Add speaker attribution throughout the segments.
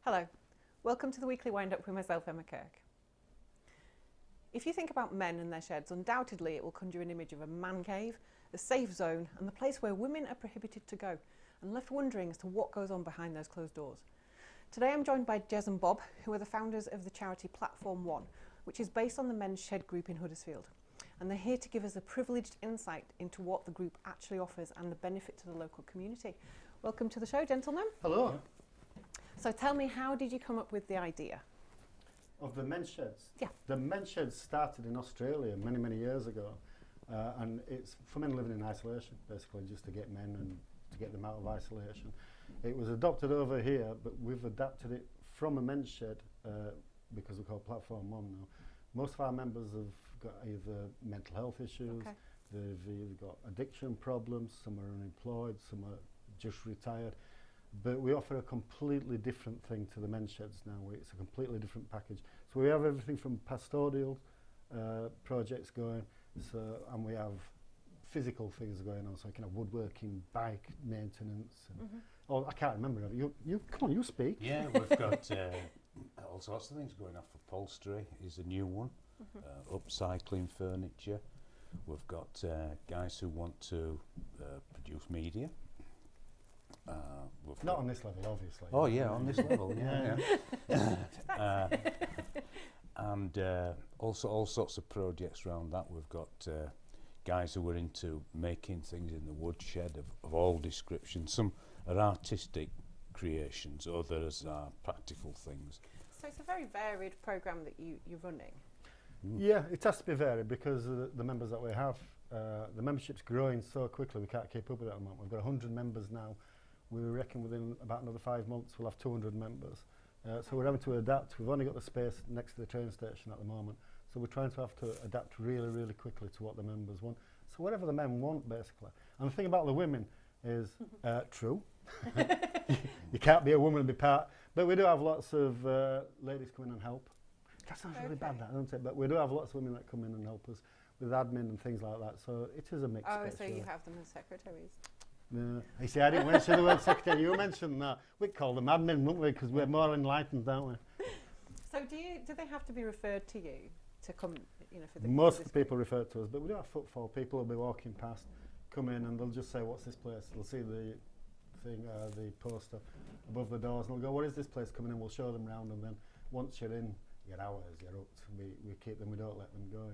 Speaker 1: Hello, welcome to the weekly wind-up with myself, Emma Kirke. If you think about men and their sheds, undoubtedly it will conjure an image of a man cave, a safe zone, and the place where women are prohibited to go, and left wondering as to what goes on behind those closed doors. Today I'm joined by Gez and Bob, who are the founders of the charity Platform One, which is based on the men's shed group in Huddersfield. And they're here to give us a privileged insight into what the group actually offers and the benefit to the local community. Welcome to the show, gentlemen.
Speaker 2: Hello.
Speaker 1: So tell me, how did you come up with the idea?
Speaker 2: Of the men's sheds?
Speaker 1: Yeah.
Speaker 2: The men's sheds started in Australia many, many years ago. And it's for men living in isolation, basically, just to get men and to get them out of isolation. It was adopted over here, but we've adapted it from a men's shed because we call it Platform One now. Most of our members have got either mental health issues, they've either got addiction problems, some are unemployed, some are just retired. But we offer a completely different thing to the men's sheds now. It's a completely different package. So we have everything from pastoral projects going, and we have physical things going on, so kind of woodworking, bike maintenance. And oh, I can't remember. You come on, you speak.
Speaker 3: Yeah, we've got all sorts of things going off. Upholstery is a new one. Upcycling furniture. We've got guys who want to produce media.
Speaker 2: Not on this level, obviously.
Speaker 3: Oh yeah, on this level, yeah. And also all sorts of projects around that. We've got guys who are into making things in the woodshed of all descriptions. Some are artistic creations, others are practical things.
Speaker 1: So it's a very varied programme that you're running.
Speaker 2: Yeah, it has to be varied because of the members that we have. The membership's growing so quickly we can't keep up with it at the moment. We've got 100 members now. We reckon within about another 5 months we'll have 200 members. So we're having to adapt. We've only got the space next to the train station at the moment. So we're trying to have to adapt really, really quickly to what the members want. So whatever the men want, basically. And the thing about the women is true. You can't be a woman and be part. But we do have lots of ladies come in and help. That sounds really bad, that, doesn't it? But we do have lots of women that come in and help us with admin and things like that. So it is a mix.
Speaker 1: Oh, so you have them as secretaries?
Speaker 2: No. You see, I didn't mention the word secretary. You mentioned that. We call them admin, wouldn't we? Because we're more enlightened, don't we?
Speaker 1: So do they have to be referred to you to come, for the...
Speaker 2: Most of the people refer to us, but we do have footfall. People will be walking past, come in and they'll just say, what's this place? They'll see the thing, the poster above the doors and they'll go, what is this place coming in? We'll show them round, and then once you're in, you're ours, you're hooked. We keep them, we don't let them go,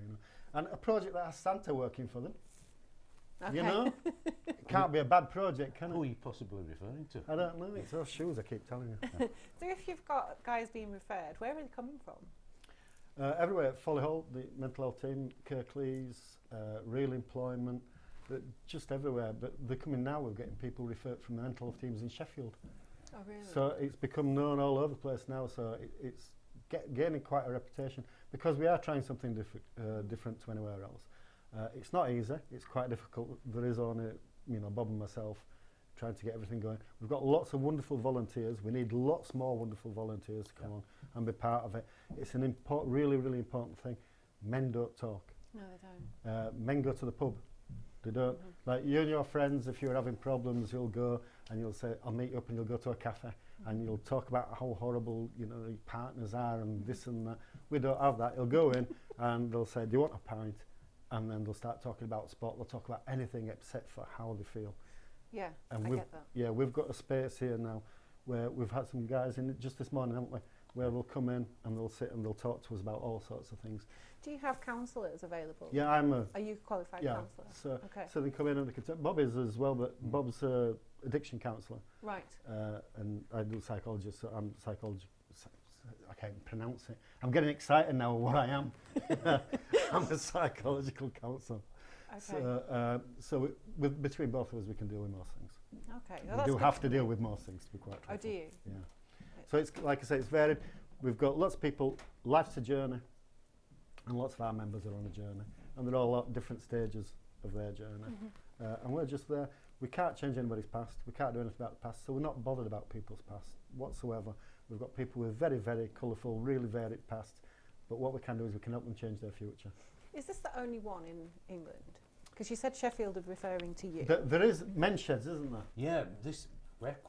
Speaker 2: And a project that has Santa working for them, it can't be a bad project, can it?
Speaker 3: Who are you possibly referring to?
Speaker 2: I don't know, it's those shoes I keep telling you.
Speaker 1: So if you've got guys being referred, where are they coming from?
Speaker 2: Everywhere, Folly Hall, the mental health team, Kirklees, Real Employment, just everywhere. But they're coming now, we're getting people referred from the mental health teams in Sheffield.
Speaker 1: Oh, really?
Speaker 2: So it's become known all over the place now, so it's gaining quite a reputation because we are trying something different to anywhere else. It's not easy, it's quite difficult. There is only, Bob and myself trying to get everything going. We've got lots of wonderful volunteers. We need lots more wonderful volunteers to come on and be part of it. It's an really, really important thing. Men don't talk.
Speaker 1: No, they don't.
Speaker 2: Men go to the pub. They don't. Like you and your friends, if you're having problems, you'll go and you'll say, I'll meet you up, and you'll go to a cafe and you'll talk about how horrible, your partners are and this and that. We don't have that. You'll go in and they'll say, do you want a pint? And then they'll start talking about sport. They'll talk about anything except for how they feel.
Speaker 1: Yeah,
Speaker 2: and
Speaker 1: I get that.
Speaker 2: Yeah, we've got a space here now where we've had some guys in just this morning, haven't we? Where they'll come in and they'll sit and they'll talk to us about all sorts of things.
Speaker 1: Do you have counsellors available?
Speaker 2: Yeah,
Speaker 1: Are you a qualified counsellor?
Speaker 2: So they come in and they can Bob is as well, but Bob's a addiction counsellor.
Speaker 1: Right.
Speaker 2: And I do psychologist, so I'm psychologist. I can't pronounce it. I'm getting excited now what I am. I'm a psychological counsellor.
Speaker 1: Okay.
Speaker 2: So between both of us, we can deal with most things.
Speaker 1: Okay.
Speaker 2: We do have to deal with most things, to be quite truthful.
Speaker 1: Oh, do you?
Speaker 2: Yeah. So it's, like I say, it's varied. We've got lots of people, life's a journey, and lots of our members are on a journey, and they're all at different stages of their journey. And we're just there. We can't change anybody's past. We can't do anything about the past, so we're not bothered about people's past whatsoever. We've got people with very, very colourful, really varied pasts, but what we can do is we can help them change their future.
Speaker 1: Is this the only one in England? Because you said Sheffield is referring to you.
Speaker 2: There is men's sheds, isn't there?
Speaker 3: Yeah,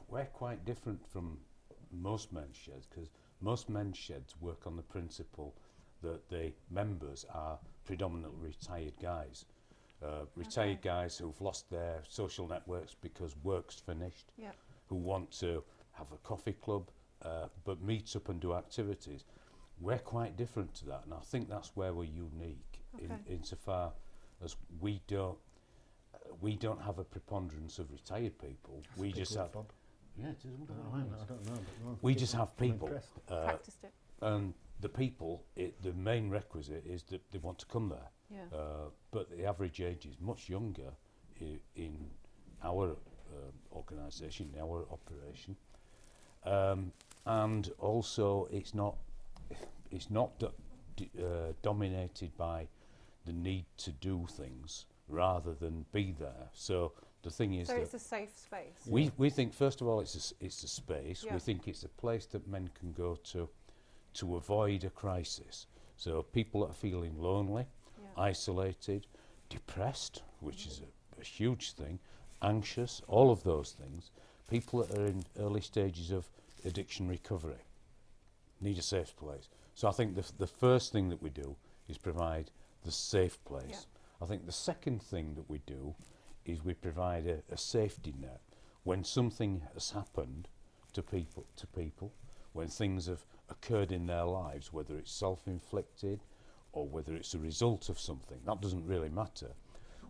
Speaker 3: we're quite different from most men's sheds, because most men's sheds work on the principle that the members are predominantly retired guys. Retired guys who've lost their social networks because work's finished, who want to have a coffee club, but meet up and do activities. We're quite different to that, and I think that's where we're unique insofar as we don't have a preponderance of retired people.
Speaker 2: That's
Speaker 3: we just have.
Speaker 2: Bob.
Speaker 3: Yeah, it is.
Speaker 2: I don't know. But
Speaker 3: We just have people.
Speaker 1: Practiced it.
Speaker 3: And the people, the main requisite is that they want to come there.
Speaker 1: Yeah.
Speaker 3: But the average age is much younger in our organisation, in our operation. And also it's not dominated by the need to do things rather than be there. So the thing is,
Speaker 1: so
Speaker 3: that
Speaker 1: it's a safe space.
Speaker 3: we think, first of all, it's a space.
Speaker 1: Yeah.
Speaker 3: We think it's a place that men can go to avoid a crisis. So people that are feeling lonely, isolated, depressed, which is a huge thing, anxious, all of those things, people that are in early stages of addiction recovery need a safe place. So I think the first thing that we do is provide the safe place.
Speaker 1: Yeah.
Speaker 3: I think the second thing that we do is we provide a safety net when something has happened to people, when things have occurred in their lives, whether it's self-inflicted or whether it's a result of something. That doesn't really matter.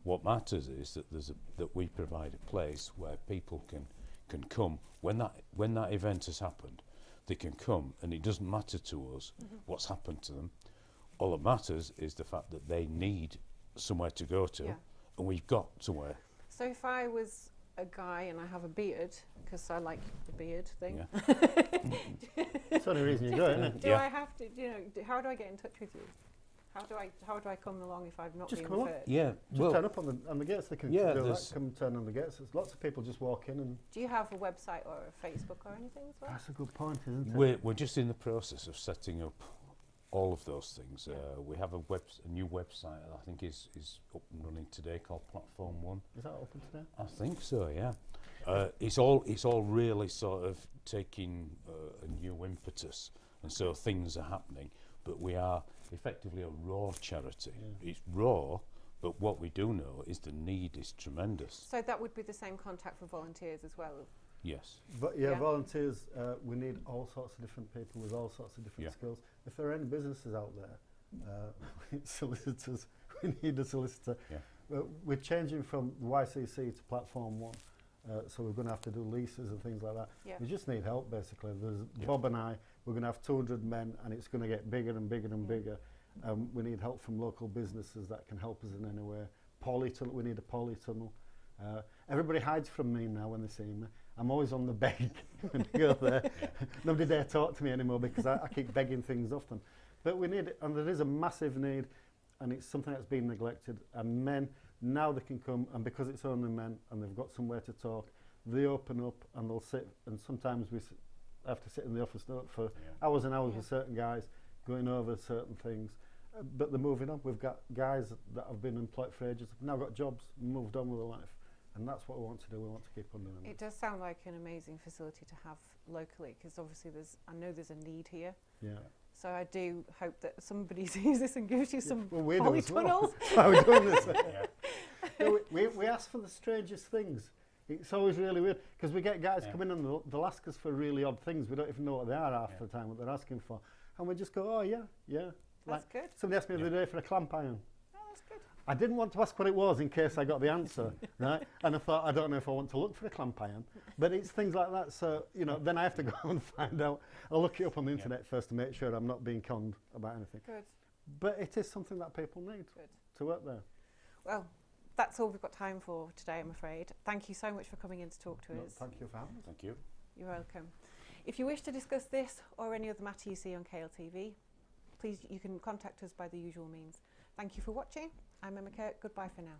Speaker 3: What matters is that that we provide a place where people can come when that event has happened. They can come, and it doesn't matter to us what's happened to them. All that matters is the fact that they need somewhere to go to, and we've got somewhere.
Speaker 1: So if I was a guy and I have a beard, because I like the beard thing.
Speaker 2: That's the only reason you go, isn't it?
Speaker 1: Do I have to? How do I get in touch with you? How do I come along if I've not
Speaker 2: Just
Speaker 1: been
Speaker 2: come along.
Speaker 1: referred?
Speaker 3: Yeah,
Speaker 2: Just turn up on the gates. They can
Speaker 3: Yeah,
Speaker 2: do that. Come turn on the gates. There's lots of people just walk in and.
Speaker 1: Do you have a website or a Facebook or anything as well?
Speaker 2: That's a good point, isn't it?
Speaker 3: we're just in the process of setting up all of those things. We have a new website that I think is up and running today called Platform 1.
Speaker 2: Is that open today?
Speaker 3: I think so, yeah. It's all really sort of taking a new impetus, and so things are happening. But we are effectively a raw charity. Yeah. It's raw, but what we do know is the need is tremendous.
Speaker 1: So that would be the same contact for volunteers as well?
Speaker 3: Yes.
Speaker 2: But volunteers, we need all sorts of different people with all sorts of different skills. If there are any businesses out there, solicitors, we need a solicitor. Yeah. We're changing from YCC to Platform 1, so we're going to have to do leases and things like that. Yeah. We just need help, basically. There's Bob and I, we're going to have 200 men, and it's going to get bigger and bigger and bigger. We need help from local businesses that can help us in any way. Polytunnel, we need a polytunnel. Everybody hides from me now when they see me. I'm always on the beg when I go there. Nobody dare talk to me anymore because I keep begging things off them. But we need it, and there is a massive need, and it's something that's been neglected. And men, now they can come, and because it's only men and they've got somewhere to talk, they open up and they'll sit, and sometimes we have to sit in the office for hours and hours with certain guys going over certain things. But they're moving on. We've got guys that have been employed for ages, have now got jobs, moved on with their life. And that's what we want to do. We want to keep on doing it.
Speaker 1: It does sound like an amazing facility to have locally, because obviously I know there's a need here. Yeah. So I do hope that somebody sees this and gives you some polytunnels.
Speaker 2: That's why we're doing this. We ask for the strangest things. It's always really weird because we get guys come in and they'll ask us for really odd things. We don't even know what they are half the time, what they're asking for. And we just go, oh yeah.
Speaker 1: That's good.
Speaker 2: Somebody asked me the other day for a clamp iron.
Speaker 1: Oh, that's good.
Speaker 2: I didn't want to ask what it was in case I got the answer, right? And I thought, I don't know if I want to look for a clamp iron. But it's things like that. So, then I have to go and find out. I'll look it up on the internet first to make sure I'm not being conned about anything.
Speaker 1: Good.
Speaker 2: But it is something that people need to work there.
Speaker 1: Well, that's all we've got time for today, I'm afraid. Thank you so much for coming in to talk to us.
Speaker 2: Thank you for having us.
Speaker 3: Thank you.
Speaker 1: You're welcome. If you wish to discuss this or any other matter you see on KLTV, please, you can contact us by the usual means. Thank you for watching. I'm Emma Kirke. Goodbye for now.